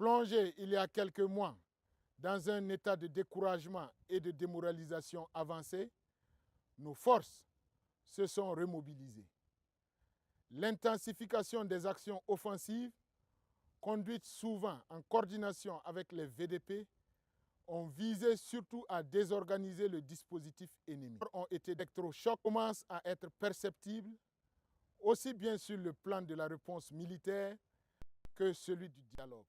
Plongés il y a quelques mois dans un état de découragement et de démoralisation avancé, nos forces se sont remobilisées. L'intensification des actions offensives, conduites souvent en coordination avec les VDP, ont visé surtout à désorganiser le dispositif ennemi. Ont été d'électrochocs commencent à être perceptibles, aussi bien sur le plan de la réponse militaire que celui du dialogue.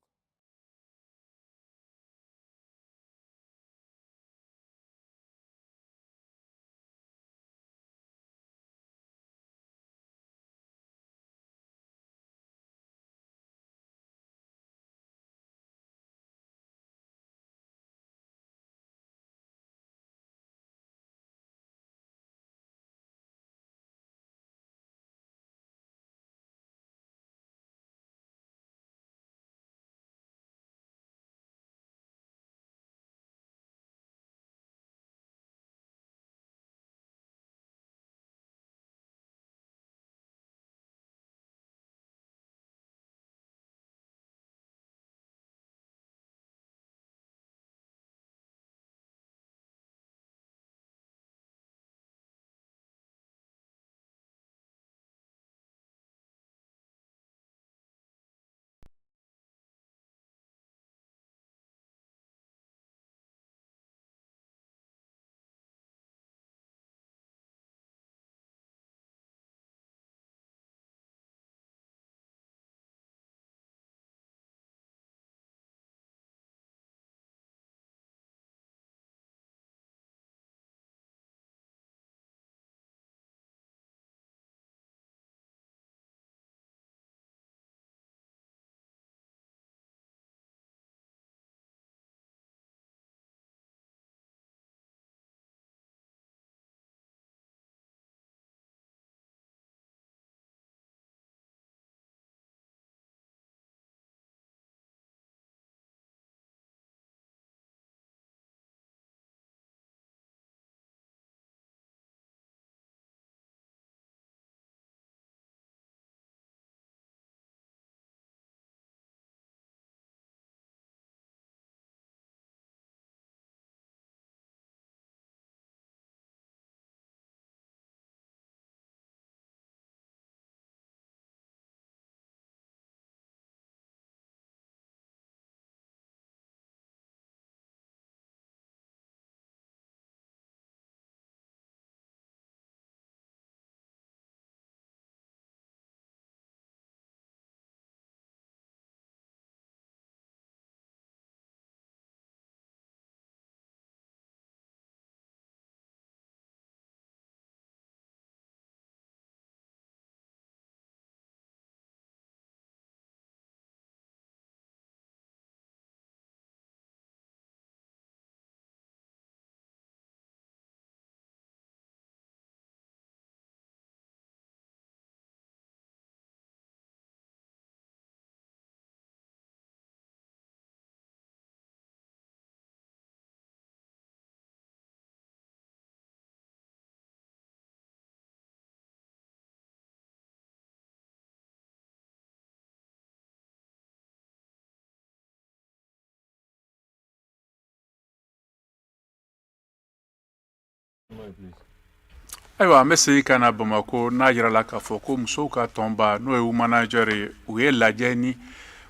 Ayiwa an bɛ segin ka na Bamako n'a yirala k'a fɔ ko musow ka tɔnba n'o ye womanajɛr ye u ye lajɛ ni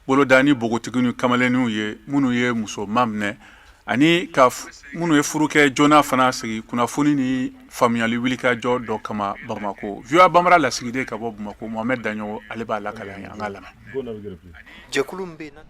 boloda ni bogotigiw ni kamalenninw ye minnu ye musoman minɛ ani ka minnu ye furu kɛ joona fana sigi kunnafoni ni faamuyali wulikajɔ dɔ kama Bamako. VOA Bambara lasigiden ka bɔ Bamako, Mohamed Daɲogo ale b'a lakalan an ka lamɛn. Jɛkulu min bɛ yen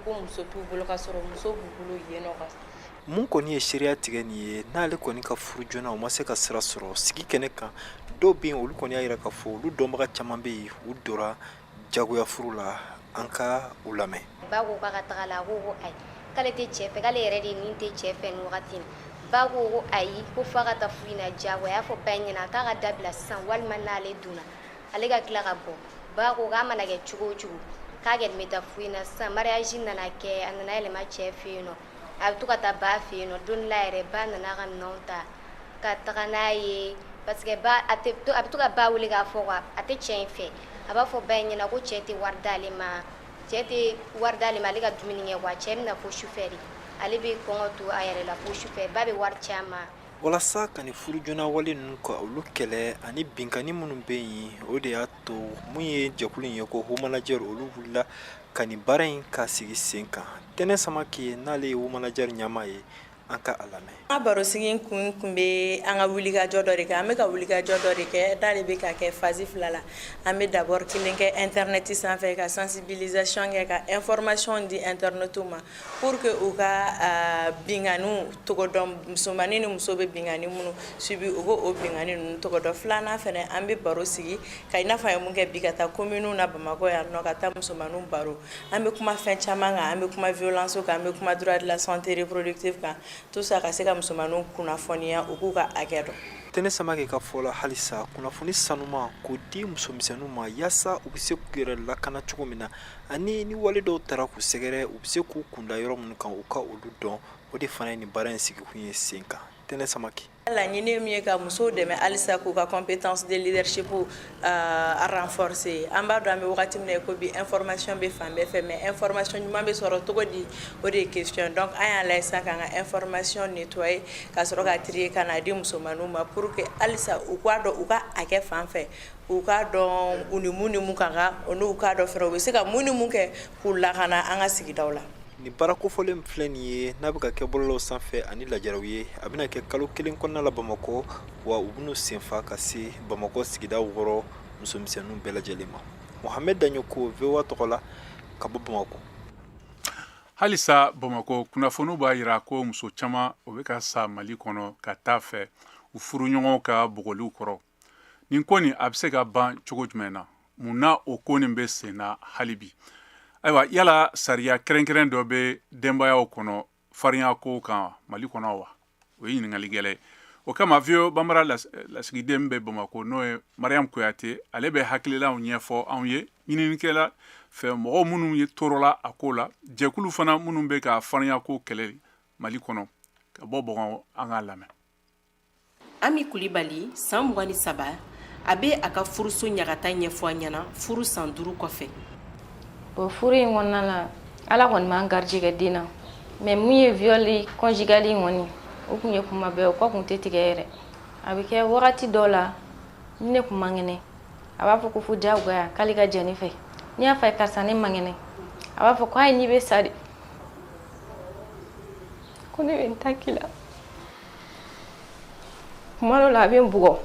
ko muso t'u bolo ka sɔrɔ muso b'u bolo yen nɔ mun kɔni ye seereya tigɛ nin ye n'ale kɔni ka furu joona o ma se ka sira sɔrɔ sigi kɛnɛ kan dɔw bɛ yen olu kɔni y'a yira k'a fɔ olu dɔnbaga caman bɛ yen u dora jagoya furu la an ka u lamɛn. ba ko k'a ka taga la ko ayi k'ale tɛ cɛ fɛ k'ale yɛrɛ de nin tɛ cɛ fɛ nin wagati in ba ko ayi ko f'a ka taa furu in na jagoya a y'a fɔ ba in ɲɛna k'a ka dabila sisan walima n'ale donna ale ka tila ka bɔ ba ko k'a mana kɛ cogo o cogo k'a kɛ bɛ taa furu in na sisan mariage nana kɛ a nana yɛlɛma cɛ fɛ yen nɔ a bɛ to ka taa ba fɛ yen nɔ don la yɛrɛ ba nana ka minɛnw ta ka taga n'a ye parce que ba a bɛ to ka ba wele k'a fɔ quoi a tɛ cɛ in fɛ a b'a fɔ ba in ɲɛna ko cɛ tɛ wari d'ale ma cɛ tɛ wari d'ale ma ale ka dumuni kɛ quoi cɛ bɛna fo sufɛ de ale bɛ kɔngɔ to a yɛrɛ la fo sufɛ ba bɛ wari ci a ma. walasa ka nin furu joona wale ninnu ka olu kɛlɛ ani binkani minnu bɛ yen o de y'a to mun ye jɛkulu in ye ko Womanager olu wulila ka nin baara in ka sigi sen kan Tɛnɛ Samake n'ale ye Womanager ɲɛmaa ye an ka a lamɛn. An ka barosigi kun bɛ an ka wulikajɔ dɔ de kɛ an bɛ ka wulikajɔ dɔ de kɛ n'ale bɛ ka kɛ phase 2 la an bɛ d'abord kelen kɛ internet sanfɛ ka sensibilisation kɛ ka information di internautes ma pour que u ka binganiw tɔgɔ dɔn musomanin ni muso bɛ bingani minnu subi u k'o bingani ninnu tɔgɔ dɔn filanan fana an bɛ baro sigi ka i n'a fɔ an ye mun kɛ bi ka taa communes na Bamakɔ yan nɔ ka taa musomaninw baro an bɛ kuma fɛn caman kan an bɛ kuma violence kan an bɛ kuma droit de la santé reproductive kan tout ça ka se ka musomaninw kunnafoniya u k'u ka hakɛ dɔn. Tɛnɛ Samake ka fɔ la halisa kunnafoni sanuma k'o di musomisɛnninw ma yaasa u bɛ se k'u yɛrɛ lakana cogo min na ani ni wale dɔw taara k'u sɛgɛrɛ u bɛ se k'u kunda yɔrɔ minnu kan u ka olu dɔn o de fana ye nin baara in sigikun ye sen kan. Tɛnɛ Samake. Laɲini min ye ka musow dɛmɛ halisa k'u ka compétence de leadership a renforcer an b'a dɔn an bɛ wagati min na ko bi information bɛ fan bɛɛ fɛ mais information ɲuman bɛ sɔrɔ cogo di o de ye question donc an y'a lajɛ sisan k'an ka information nettoyer ka sɔrɔ ka trier ka n'a di musomaninw ma pour que halisa u k'a dɔn u ka hakɛ fan fɛ u k'a dɔn u ni mun ka kan o n'u k'a dɔn fɛnɛ u bɛ se ka mun ni mun kɛ k'u lakana an ka sigidaw la. Ni baara kofɔlen filɛ nin ye n'a bɛ ka kɛ bɔlɔlɔw sanfɛ ani lajaraw ye a bɛna kɛ kalo 1 kɔnɔna la Bamakɔ wa u bɛn'u senfa ka se Bamakɔ sigida 6 musomisɛnninw bɛɛ lajɛlen ma. Mohamed Daɲoko VOA tɔgɔ la ka bɔ Bamakɔ. Halisa Bamakɔ kunnafoniw b'a jira ko muso caman o bɛ ka sa Mali kɔnɔ ka taa fɛ u furuɲɔgɔnw ka bugɔliw kɔrɔ. Nin ko nin a bɛ se ka ban cogo jumɛn na mun na o ko nin bɛ sen na hali bi. Ayiwa yala sariya kɛrɛnkɛrɛn dɔ bɛ denbayaw kɔnɔ farinya ko kan Mali kɔnɔ wa o ye ɲininkali gɛlɛn o kama VOA Banbara lasigiden bɛ Bamakɔ n'o ye Mariam Kuyate ale bɛ hakililaw ɲɛfɔ anw ye ɲininikɛla fɛ mɔgɔw minnu ye tɔɔrɔla a ko la jɛkulu fana minnu bɛ ka farinya ko kɛlɛ Mali kɔnɔ ka bɔ Bɔgɔn an k'a lamɛn. Ami Kulibali san 23 a bɛ a ka furuso ɲagata ɲɛfɔ a ɲɛna furu san 5 kɔfɛ. Bon furu in kɔnɔna la ala kɔni m'an garijɛgɛ den na mais mun ye viol conjugal in kɔni o kun ye kuma bɛɛ o kɔ kun tɛ tigɛ yɛrɛ a bɛ kɛ wagati dɔw la ni ne kun man kɛnɛ a b'a fɔ ko fo diyagoya k'ale ka jɛni fɛ n'i y'a fɔ karisa ne man kɛnɛ a b'a fɔ ko ayi n'i bɛ sa de ko ne bɛ n ta k'i la kuma dɔw la a bɛ n bugɔ.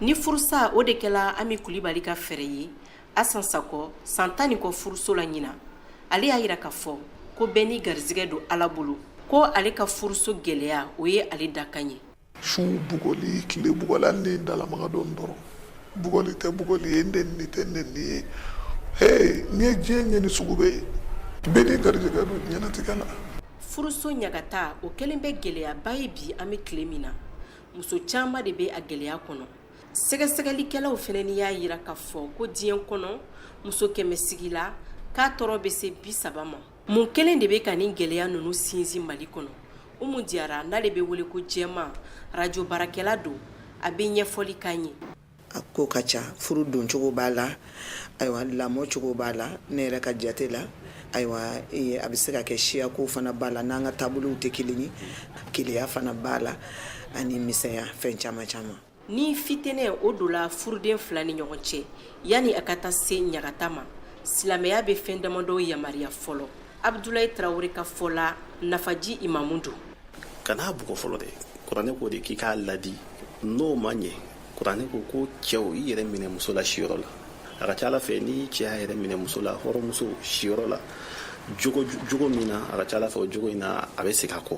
Ni furusa o de kɛla Ami Kulibali ka fɛɛrɛ ye Asan Sako san 10 kɔ furuso la ɲina ale y'a yira k'a fɔ ko bɛɛ ni garizigɛ don Ala bolo ko ale ka furuso gɛlɛya o ye ale dakan ye. Su bugɔli tile bugɔla ne dalamaga dɔn dɔrɔn bugɔli tɛ bugɔli ye ni tɛ ni ye ni ye diɲɛ ɲɛni sugu bɛ ye bɛɛ ni garizigɛ don ɲɛnatigɛ la. Furuso ɲagata o kɛlen bɛ gɛlɛyaba ye bi an bɛ tile min na muso caman de bɛ a gɛlɛya kɔnɔ. Sɛgɛsɛgɛlikɛlaw fana ni y'a yira k'a fɔ ko diɲɛ kɔnɔ muso 100 sigi la k'a tɔɔrɔ bɛ se 30 ma. Mun kelen de bɛ ka nin gɛlɛya ninnu sinsin Mali kɔnɔ Umu Diarra n'ale bɛ wele ko Jɛma radio barakɛla don a bɛ ɲɛfɔli k'an ye. A ko ka ca furu don cogo b'a la ayiwa lamɔ cogo b'a la ne yɛrɛ ka jate la ayiwa a bɛ se ka kɛ siya ko fana b'a la n'an ka taabolow tɛ kelen ye keleya fana b'a la ani misɛnya fɛn caman caman. Ni fitɛnɛ o dola furuden 2 ni ɲɔgɔn cɛ yani a ka taa se ɲagata ma silamɛya bɛ fɛn damadɔ yamaruya fɔlɔ Abdoulaye Traoré ka fɔ la Nafaji Imamu don. Kana bugɔ fɔlɔ dɛ kuranɛ ko de k'i k'a ladi n'o ma ɲɛ kuranɛ ko cɛw i yɛrɛ minɛ muso la siyɔrɔ la a ka ca Ala fɛ ni cɛ y'a yɛrɛ minɛ muso la hɔrɔnmuso siyɔrɔ la jogo min na a ka ca Ala fɛ o jogo in na a bɛ segin a kɔ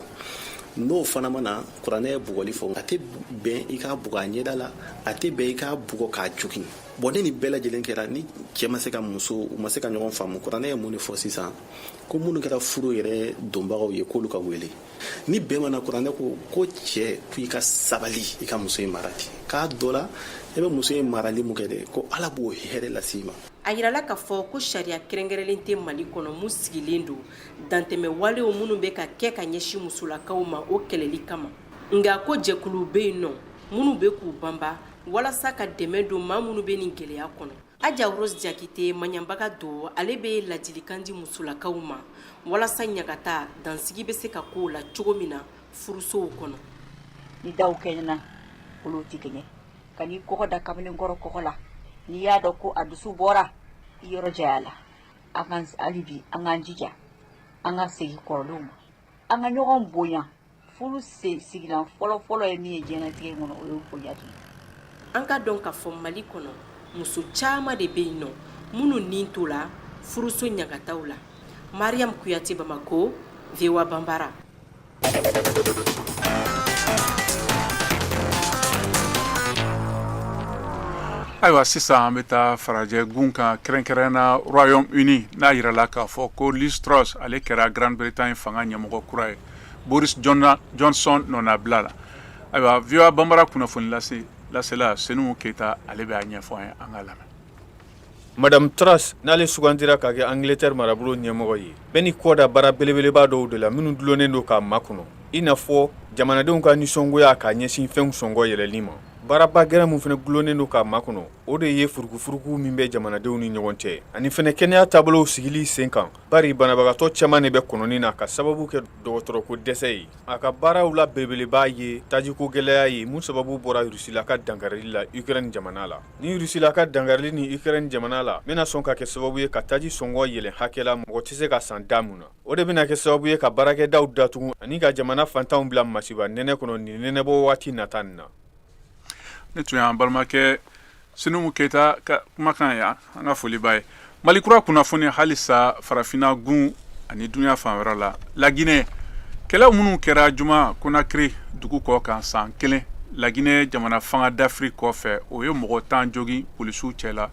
n'o fana mana kuranɛ ye bugɔli fɔ a tɛ bɛn i k'a bugɔ a ɲɛda la a tɛ bɛn i k'a bugɔ k'a jogin bɔn ne ni bɛɛ lajɛlen kɛra ni cɛ ma se ka ɲɔgɔn faamu kuranɛ ye mun de fɔ sisan ko minnu kɛra furu yɛrɛ donbagaw ye k'olu ka wele ni bɛɛ mana kuranɛ ko cɛ ko i ka sabali i ka muso in mara ten k'a dɔ la e bɛ muso in marali mun kɛ dɛ ko ala b'o hɛrɛ las'i ma. A yirala k'a fɔ ko sariya kɛrɛnkɛrɛnlen tɛ Mali kɔnɔ mun sigilen don dantɛmɛ walew minnu bɛ ka kɛ ka ɲɛsin musolakaw ma o kɛlɛli kama nka ko jɛkuluw bɛ yen nɔ minnu bɛ k'u banba walasa ka dɛmɛ don maa minnu bɛ nin gɛlɛya kɔnɔ. Aja Rose Jakite maɲanbaga don ale bɛ ladilikan di musolakaw ma walasa ɲagata dansigi bɛ se ka k'o la cogo min na furusow kɔnɔ. Ni daw kɛɲɛna olu tɛ kɛɲɛ ka n'i kɔgɔ da kamalenkɔrɔ kɔgɔ la n'i y'a dɔn ko a dusu bɔra i yɔrɔ jaya la hali bi an k'an jija an ka segin kɔrɔlenw ma an ka ɲɔgɔn bonya furu sigilan fɔlɔ ye min ye diɲɛlatigɛ kɔnɔ o ye bonya de ye. An ka dɔn k'a fɔ Mali kɔnɔ muso caman de bɛ yen nɔ minnu ni t'o la furuso ɲagataw la. Mariam Kuyate, Bamako, VOA Bambara. Ayiwa sisan an bɛ taa farajɛ gun kan kɛrɛnkɛrɛnna Royaume-Uni n'a yirala k'a fɔ ko Liz Truss ale kɛra Grande-Bretagne fanga ɲɛmɔgɔ kura ye Boris Johnson nɔnabila la. Ayiwa VOA Bambara kunnafoni lasela Senu Keita ale bɛ a ɲɛfɔ an ye an ka lamɛn. Madame Truss n'ale sugandira ka kɛ Angleterre marabolo ɲɛmɔgɔ ye bɛɛ ni kɔ da baara belebeleba dɔw de la minnu dulonnen don k'a makɔnɔ i n'a fɔ jamanadenw ka nisɔngoya k'a ɲɛsin fɛnw sɔngɔ yɛlɛli ma. Baaraba gɛrɛ mun fana gulonnen don k'a makɔnɔ o de ye furukufuruku min bɛ jamanadenw ni ɲɔgɔn cɛ ani fana kɛnɛya taabolow sigili sen kan bari banabagatɔ caman de bɛ kɔnɔni na ka sababu kɛ dɔgɔtɔrɔko dɛsɛ ye a ka baaraw la belebeleba ye tajiko gɛlɛya ye mun sababu bɔra Rusila ka dankarili la Ukraine jamana la ni Rusila ka dankarili ni Ukraine jamana la bɛna sɔn ka kɛ sababu ye ka taji sɔngɔ yɛlɛn hakɛ la mɔgɔ tɛ se ka san da mun na o de bɛna kɛ sababu ye ka baarakɛdaw datugu ani ka jamana fantanw bila masiba nɛnɛ kɔnɔ ni nɛnɛbɔ waati nata nin na. Ne tun y'an balimakɛ Senu Keita ka kumakan ye an ka foli b'a ye. Mali kura kunnafoni halisa farafinna gun ani dunuya fan wɛrɛ la. Laginɛ kɛlɛ minnu kɛra Juma Conakry dugu kɔ kan san 1 Laginɛ jamana fanga d'Afrique kɔfɛ o ye mɔgɔ 10 jogin polisiw cɛla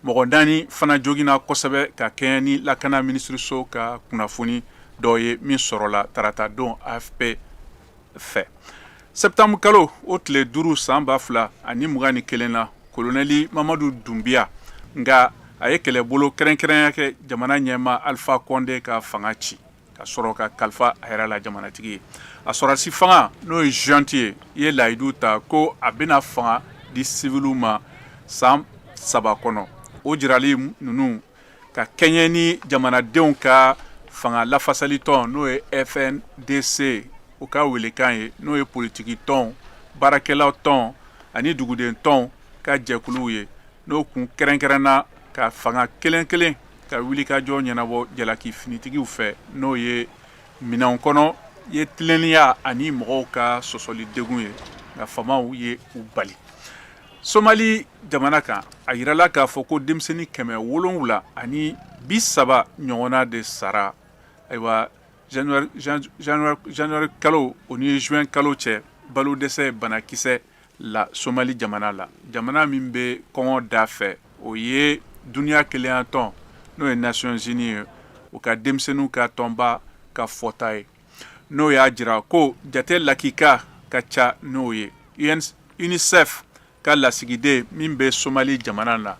mɔgɔ 4 fana joginna kosɛbɛ ka kɛɲɛ ni lakana minisiriso ka kunnafoni dɔ ye min sɔrɔla tarata don AFP fɛ. Septembre kalo o tile 5 san 2021 na kolonɛli Mamadu Doumbia nga a ye kɛlɛbolo kɛrɛnkɛrɛnya kɛ jamana ɲɛma Alpha Condé ka fanga ci ka sɔrɔ ka kalifa a yɛrɛ la jamanatigi ye a sɔrɔsi fanga n'o ye janvier ye layidu ta ko a bɛna fanga di civiliw ma san 3 kɔnɔ o jirali ninnu ka kɛɲɛ ni jamanadenw ka fanga lafasali tɔn n'o ye FNDC o ka welekan ye n'o ye politiki tɔn baarakɛlaw tɔn ani duguden tɔn ka jɛkuluw ye n'o kun kɛrɛnkɛrɛnna ka fanga kelen kelen ka wuli ka jɔ ɲɛnabɔ jalaki finitigiw fɛ n'o ye minɛnw kɔnɔ ye tilennenya ani mɔgɔw ka sɔsɔli degun ye nka famaw ye u bali. Somali jamana kan a yirala k'a fɔ ko denmisɛnnin 700 ani 30 ɲɔgɔnna de sara ayiwa January kalo o ni juin kalo cɛ balo dɛsɛ banakisɛ la Somali jamana la jamana min bɛ kɔngɔ da fɛ o ye duniya kelenya tɔn n'o ye Nations Unies ye o ka denmisɛnninw ka tɔnba ka fɔta ye n'o y'a jira ko jate lakika ka ca n'o ye UNICEF ka lasigiden min bɛ Somali jamana la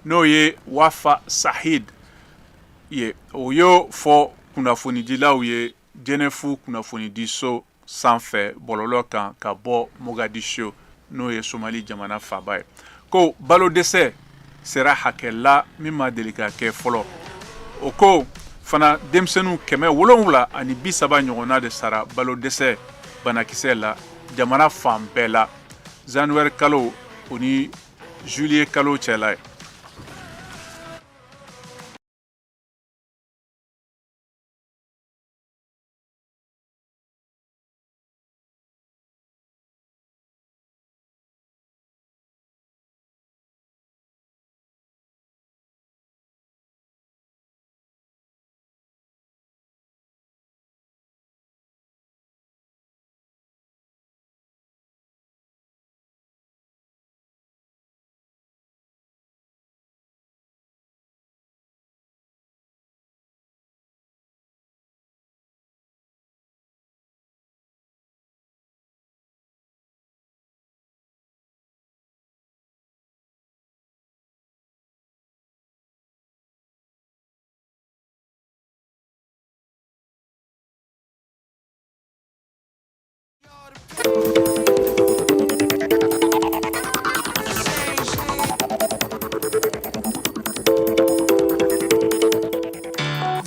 n'o ye Wafa Sahid ye o y'o fɔ kunnafonidilaw ye Jenefu kunnafonidiso sanfɛ bɔlɔlɔ kan ka bɔ Mogadiscio n'o ye Somali jamana faba ye ko balo dɛsɛ sera hakɛla min ma deli ka kɛ fɔlɔ o ko fana denmisɛnninw 700 ani 30 ɲɔgɔnna de sara balo dɛsɛ banakisɛ la jamana fan bɛɛ la January kalo o ni juillet kalo cɛla ye.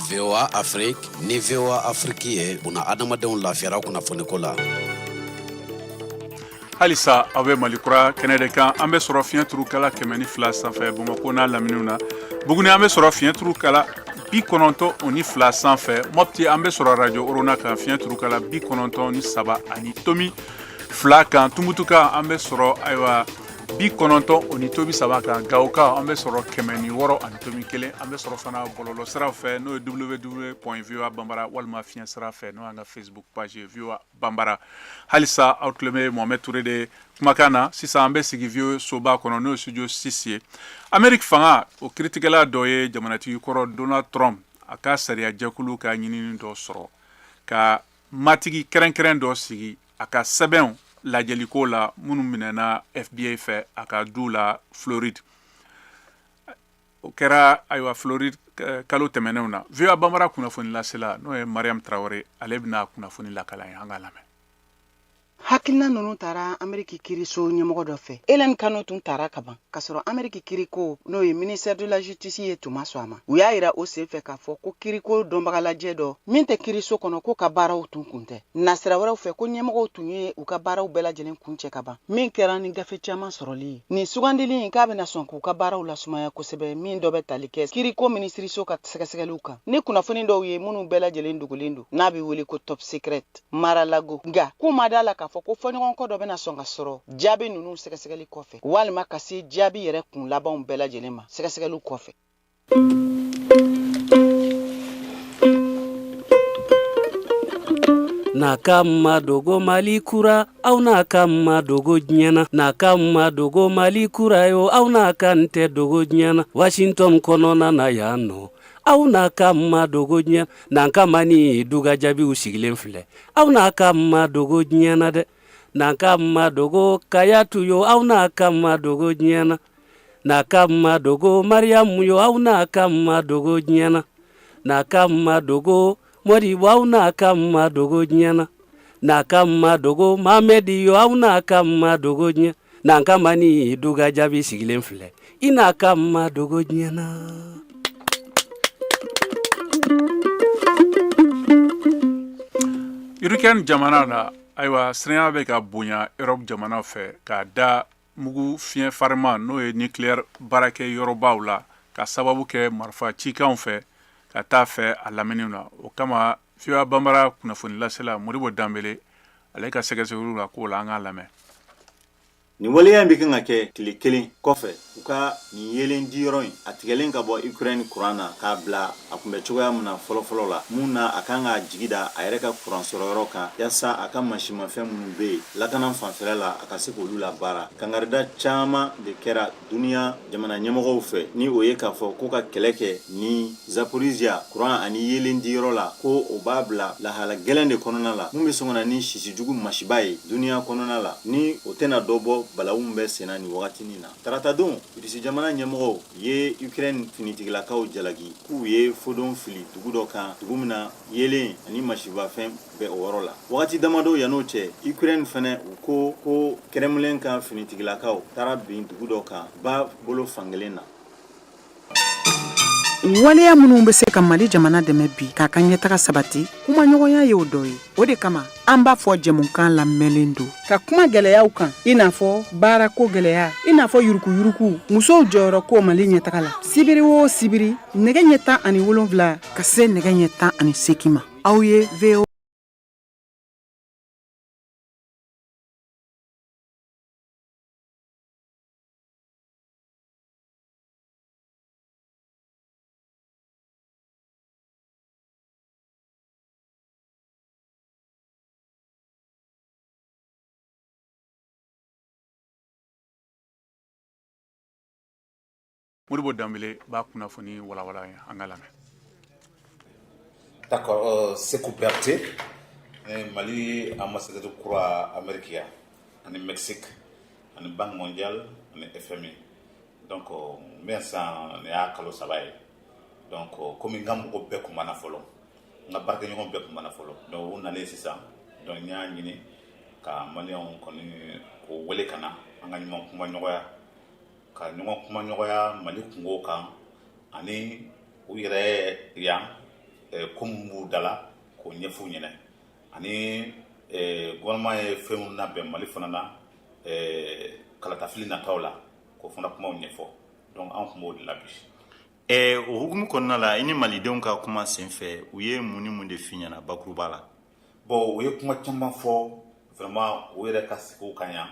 VOA Afrique ni VOA Afrique ye buna adamadenw lafiyara kunnafoni ko la. halisa aw bɛ malikura kɛnɛ de kan an bɛ sɔrɔ fiɲɛ turu kala 102 sanfɛ Bamakɔ n'a laminiw na Buguni an bɛ sɔrɔ fiɲɛ turu kala 92 sanfɛ Mopti an bɛ sɔrɔ radio Orona kan fiɲɛ turu kala 93 ani tomi 2 kan Tumutuka an bɛ sɔrɔ ayiwa 93 kan Gawoka an bɛ sɔrɔ 106 ani tomi 1 an bɛ sɔrɔ fana bɔlɔlɔ siraw fɛ n'o ye www.voabambara walima fiɲɛ sira fɛ n'o y'an ka Facebook page VOA Bambara halisa aw tulo bɛ Mohamed Touré de kumakan na sisan an bɛ sigi VOA soba kɔnɔ n'o ye studio 6 ye Amérique fanga o kiritigɛla dɔ ye jamanatigi kɔrɔ Donald Trump a ka sariya jɛkulu ka ɲinini dɔ sɔrɔ ka matigi kɛrɛnkɛrɛn dɔ sigi a ka sɛbɛnw lajɛliko la minnu minɛna FBI fɛ a ka du la Floride o kɛra ayiwa Floride kalo tɛmɛnenw na VOA Bambara kunnafoni lasela n'o ye Mariam Traoré ale bɛna kunnafoni lakala ye an ka lamɛn hakilina nunu tara Ameriki kiriso ɲɛmɔgɔ dɔ fɛ Ellen Kano tun tara kaban kasɔrɔ Ameriki kiriko n'o ye ministère de la justice ye tuma sɔn a ma u y'a yira o senfɛ k'a fɔ ko kiriko dɔnbagalajɛ dɔ min tɛ kiriso kɔnɔ ko ka baaraw tun kun tɛ nasira wɛrɛw fɛ ko ɲɛmɔgɔw tun ye u ka baaraw bɛɛ lajɛlen kun cɛ ka ban min kɛra ni gafe caman sɔrɔli ye nin sugandili k'a bɛna sɔn k'u ka baaraw lasumaya kosɛbɛ min dɔ bɛ tali kɛ kiriko ministiriso ka sɛgɛsɛgɛliw kan ni kunnafoni dɔw ye minnu bɛɛ lajɛlen dogolen don n'a bɛ wele ko top secret Mar-a-Lago nka k'u ma d'a la k'a fɔ ko fɔɲɔgɔnkɔ dɔ bɛna sɔn ka sɔrɔ jaabi ninnu sɛgɛsɛgɛli kɔfɛ walima ka se jaabi yɛrɛ kun labanw bɛɛ lajɛlen ma sɛgɛsɛgɛliw kɔfɛ Nakama dogo malikura au nakama dogo nyana nakama dogo malikura yo au nakante dogo nyana Washington konona na yano au nakama dogo nyana nakamani duga jabi usigilen filɛ au nakama dogo nyana de nakama dogo kayatu yo au nakama dogo nyana nakama dogo Mariam yo au nakama dogo nyana nakama dogo Mori au nakama dogo nyana nakama dogo Mamedi yo au nakama dogo nyana nakamani duga jabi sigilen filɛ inakama dogo nyana European jamana na ayiwa siranya bɛ ka bonya Europe jamana fɛ ka da mugu fiɲɛ farima n'o ye nucléaire baarakɛ yɔrɔbaw la ka sababu kɛ marifa cikanw fɛ ka taa fɛ a lamɛnniw na o kama VOA Bambara kunnafoni lasela Modibo Dambele ale ka sɛgɛsɛgɛliw la k'o la an k'a lamɛn nin waleya in bɛ kan ka kɛ tile kelen kɔfɛ u ka nin yelen diyɔrɔ in a tigɛlen ka bɔ Ukraine kuran na k'a bila a kunbɛ cogoya min na fɔlɔfɔlɔ la mun na a kan ka jigi da a yɛrɛ ka kuran sɔrɔ yɔrɔ kan yasa a ka mansimafɛn minnu bɛ yen lakana fanfɛla la a ka se k'olu labaara kangarida caman de kɛra duniya jamana ɲɛmɔgɔw fɛ ni o ye k'a fɔ ko ka kɛlɛ kɛ ni Zaporizhia kuran ani yelen diyɔrɔ la ko o b'a bila lahala gɛlɛn de kɔnɔna la mun bɛ sɔn ka na ni sisijugu masiba ye duniya kɔnɔna la ni o tɛna dɔ bɔ balawun bɛ senna ni wagatinin na tarata don Irisi jamana ɲɛmɔgɔw ye Ukraine finitigilakaw jalaki k'u ye fodon fili dugu dɔ kan dugu min na yelen ani masibafɛn bɛ o yɔrɔ la wagati damadɔ yan'o cɛ Ukraine fɛnɛ u ko Kremlin kan finitigilakaw taara bin dugu dɔ kan ba bolo fankelen na waleya minnu bɛ se ka Mali jamana dɛmɛ bi k'a ka ɲɛtaga sabati kuma ɲɔgɔnya ye o dɔ ye o de kama an b'a fɔ jɛmukan lamɛnlen don ka kuma gɛlɛyaw kan i n'a fɔ baarako gɛlɛya i n'a fɔ yurukuyuruku musow jɔyɔrɔ ko Mali ɲɛtaga la sibiri o sibiri nɛgɛ ɲɛ 17 ka se nɛgɛ ɲɛ 18 ma aw ye VOA Modibo Dambele b'a kunnafoni walawala ye an ka lamɛn D'accord, Sekou Berté, Mali ambassadeur kura Amérique ani Mexique ani Banque mondiale ani FMI. Donc mais ça ne y'a kalo saba ye. Donc comme n ka mɔgɔ bɛɛ kumana fɔlɔ n ka baarakɛɲɔgɔn bɛɛ kumana fɔlɔ donc u nalen sisan donc n y'a ɲini ka maliyɛnw kɔni k'o wele ka na an ka ɲɔgɔn kuma ɲɔgɔnya ka ɲɔgɔn kuma ɲɔgɔnya Mali kungo kan ani u yɛrɛ yan ko min b'u da la k'o ɲɛf'u ɲɛna ani gouvernement ye fɛnw labɛn Mali fana na kalatafili nataw la k'o fana kumaw ɲɛfɔ donc an kun b'o de la bi. O hukumu kɔnɔna la i ni malidenw ka kuma senfɛ u ye mun ni mun de f'i ɲɛna bakuruba la? Bon u ye kuma caman fɔ vraiment u yɛrɛ ka sigiw kan yan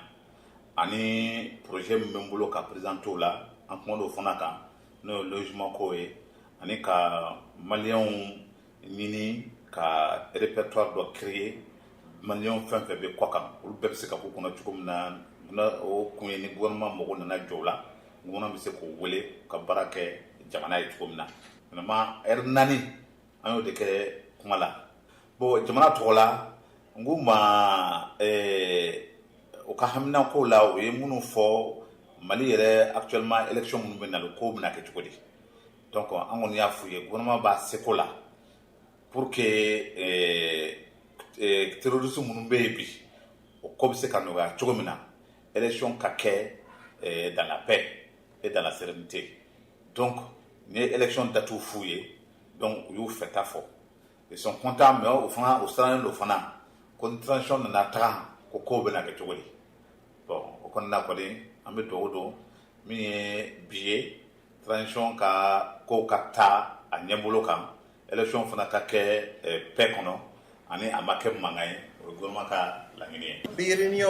ani projet min bɛ n bolo ka présenter o la an kuma n'o fana kan n'o ye logement ko ye ani ka maliyɛnw ɲini ka répertoire dɔ créer maliyɛnw fɛn fɛn bɛ kɔ kan olu bɛɛ bɛ se ka k'u kɔnɔ cogo min na o kun ye ni gouvernement mɔgɔ nana jɔ o la gouvernement bɛ se k'o wele ka baara kɛ jamana ye cogo min na vraiment heure 4 an y'o de kɛ kuma la. Bon jamana tɔgɔ la n k'u ma o ka haminako la o ye minnu fɔ Mali yɛrɛ actuellement élection minnu bɛ na ko bɛna kɛ cogo di donc an kɔni y'a f'u ye gouvernement b'a seko la pour que terroriste minnu bɛ yen bi o ko bɛ se ka nɔgɔya cogo min na élection ka kɛ dans la paix et dans la sérénité donc ni ye élection date f'u ye donc u y'u fɛta fɔ ils sont contents mais o fana o sirannen do fana ko ni transition nana taga ko kow bɛna kɛ cogo di bon o kɔnɔna kɔni an bɛ dugawu don min ye bi ye transition ka kow ka taa a ɲɛbolo kan élection fana ka kɛ paix kɔnɔ ani a ma kɛ mankan ye o gouvernement ka laɲini ye. Bi réunion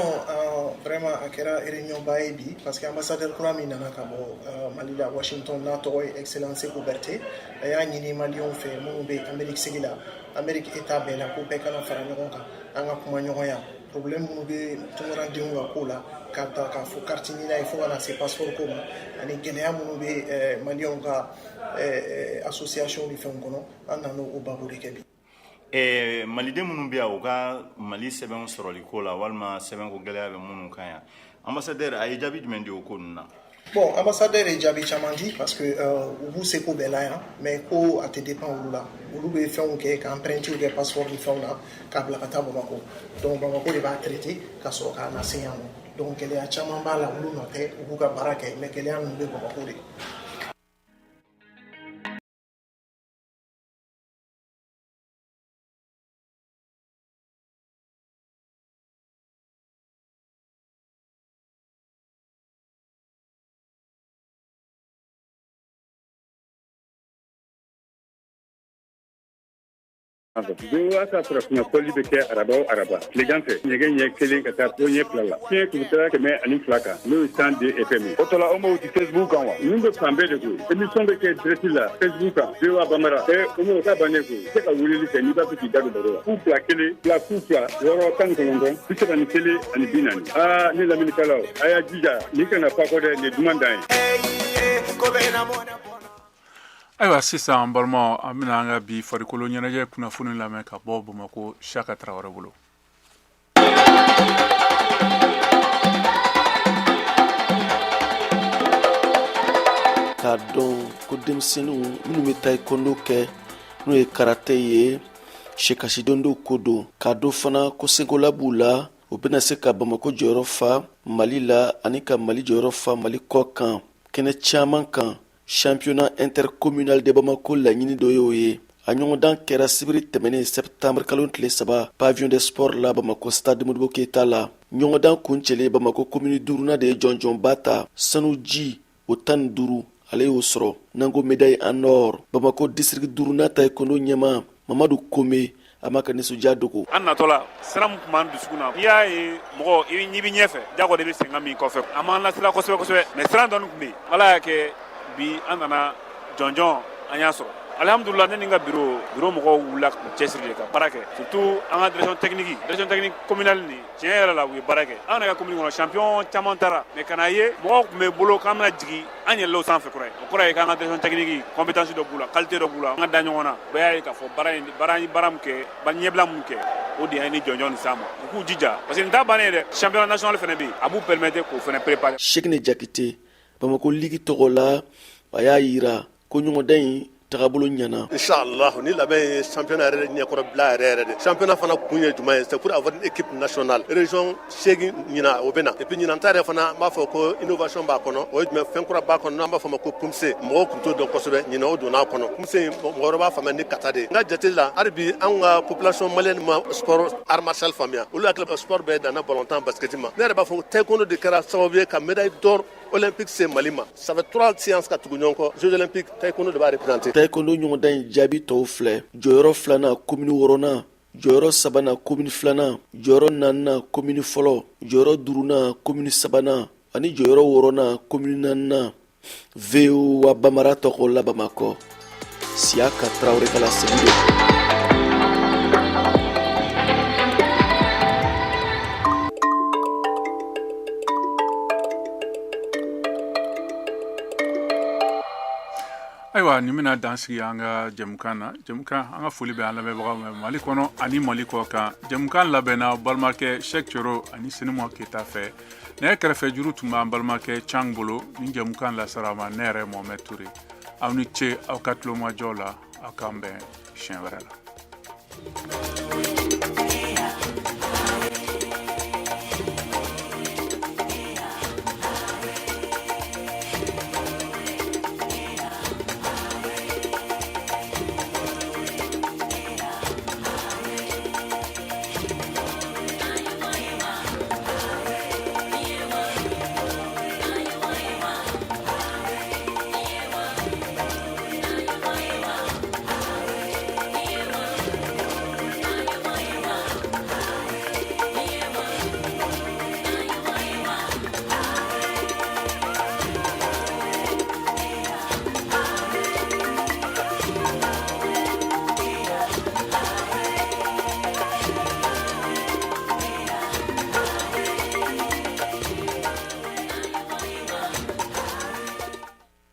vraiment a kɛra réunion ba ye bi parce que ambassadeur kura min nana ka bɔ Mali la Washington n'a tɔgɔ ye excellence Berté a y'a ɲini maliyɛnw fɛ minnu bɛ Amérique sigi la Amérique état bɛɛ la ko bɛɛ kana fara ɲɔgɔn kan an ka kuma ɲɔgɔnya problème minnu bɛ tunkarandenw ka ko la k'a ta k'a fɔ carte ɲini ye fo ka na se passeport ko ma ani gɛlɛya minnu bɛ maliyɛnw ka association ni fɛnw kɔnɔ an nana o babo de kɛ bi. Maliden minnu bɛ yan u ka Mali sɛbɛnw sɔrɔli ko la walima sɛbɛnko gɛlɛya bɛ minnu kan yan ambassadeur a ye jaabi jumɛn di o ko ninnu na? Bon ambassadeur ye jaabi caman di parce que u b'u seko bɛɛ la yan mais ko a tɛ dépend olu la olu bɛ fɛnw kɛ ka emprunter kɛ passeport ni fɛnw na k'a bila ka taa Bamako donc Bamako de b'a traiter ka sɔrɔ k'a lase yan nɔ donc gɛlɛya caman b'a la olu nɔ tɛ u b'u ka baara kɛ mais gɛlɛya ninnu bɛ Bamako de. Bewa ka farafina fɔli bɛ kɛ araba tilegan fɛ ɲɛgɛn ɲɛ kelen ka taa fo ɲɛ 2 la fiɲɛ kilomètre 102 kan n'o ye 102 FM o tɔla aw m'o di Facebook kan wa ninnu bɛ fan bɛɛ de koyi émission bɛ kɛ direct la Facebook kan Bewa Bambara o m'o ta bannen koyi i tɛ ka weleli kɛ n'i b'a fɛ k'i da don baro la fu 2 1 2 fu 2 6 19 41 ani 40 ne laminikɛlaw a y'a jija n'i kana fa kɔ dɛ nin duman dan ye. Ayiwa sisan an balimaw an bɛna an ka bi farikolo ɲɛnajɛ kunnafoni lamɛn ka bɔ Bamako Saka Tarawele bolo. K'a dɔn ko denmisɛnninw minnu bɛ taekwondo kɛ n'o ye karate ye sekasidondo ko don k'a dɔn fana ko senkola b'u la u bɛna se ka Bamako jɔyɔrɔ fa Mali la ani ka Mali jɔyɔrɔ fa Mali kɔ kan kɛnɛ caman kan. Championnat intercommunal de Bamako laɲini dɔ y'o ye a ɲɔgɔndan kɛra sibiri tɛmɛnen septembre kalo tile 3 pavillon de sport la Bamako stade Modibo Keita la ɲɔgɔndan kuncɛlen Bamako commune 5nan de ye jɔnjɔnba ta sanu ji o 15 ale y'o sɔrɔ nango médaille en or Bamako district 5nan taekwondo ɲɛma Mamadu Kome a ma ka nisɔndiya dogo. An natɔla siran min tun b'an dusukun na n'i y'a ye mɔgɔ i bɛ ɲɛfɛ jago de bɛ senga min kɔfɛ a m'an lasira kosɛbɛ kosɛbɛ mais siran dɔɔni tun bɛ yen ala y'a kɛ bi an nana jɔnjɔn an y'a sɔrɔ alhamdulillah ne ni n ka bureau mɔgɔw wulila cɛsiri de ka baara kɛ surtout an ka direction technique communale ni tiɲɛ yɛrɛ la u ye baara kɛ an ka commune kɔnɔ champion caman taara mais kana ye mɔgɔw tun bɛ bolo k'an bɛna jigin an yɛlɛla o sanfɛ kɔrɔ ye o kɔrɔ ye k'an ka direction technique compétence dɔ b'u la qualité dɔ b'u la an ka da ɲɔgɔn na bɛɛ y'a ye k'a fɔ baara min kɛ ɲɛbila min kɛ o de ye ni jɔnjɔn ni s'an ma u k'u jija parce que nin t'a bannen ye dɛ championnat national fana bɛ yen a b'u permettre k'o fana préparer. Cheikhne Jakite Bamako ligi tɔgɔ la a y'a yira ko ɲɔgɔndan in tagabolo ɲana. Inch'Allah ni labɛn championnat yɛrɛ ɲɛkɔrɔ bila yɛrɛ de championnat fana kun ye jumɛn ye c'est pour avoir une équipe nationale région 8 ɲina o bɛna et puis ɲinan ta yɛrɛ fana b'a fɔ ko innovation b'a kɔnɔ o ye jumɛn fɛn kura b'a kɔnɔ n'an b'a fɔ ma ko PUMSE mɔgɔw tun t'o dɔn kosɛbɛ ɲinan o donna a kɔnɔ PUMSE mɔgɔ wɛrɛ b'a faamuya ni kata de ye n ka jate la hali bi an ka population malienne ma sport art martial faamuya olu hakili sport bɛɛ danna ballontan basket ma ne yɛrɛ b'a fɔ taekwondo de kɛra sababu ye ka médaille d'or olympique se Mali ma ça fait 3 séances ka tugu ɲɔgɔn kɔ Jeux olympiques taekwondo de b'a représenter taekwondo ɲɔgɔndan in jaabi tɔw filɛ jɔyɔrɔ 2nan commune 6nan jɔyɔrɔ 3nan commune 2nan jɔyɔrɔ 4nan commune fɔlɔ jɔyɔrɔ 5nan commune 3nan ani jɔyɔrɔ 6nan commune 4nan VOA Bamara tɔgɔ la Bamakɔ Siaka Traoré ka laseli don. Ayiwa nin bɛna dan sigi an ka jɛmukan na jɛmukan an ka foli bɛ an lamɛnbagaw ma Mali kɔnɔ ani Mali kɔ kan jɛmukan labɛnna balimakɛ Cheikh Thioro ani Senimo Keyita fɛ ne kɛrɛfɛ juru tun b'an balimakɛ Cang bolo nin jɛmukan lasara ma ne yɛrɛ Mohamed Touré aw ni ce aw ka tulomajɔ la aw k'an bɛn siɲɛ wɛrɛ la.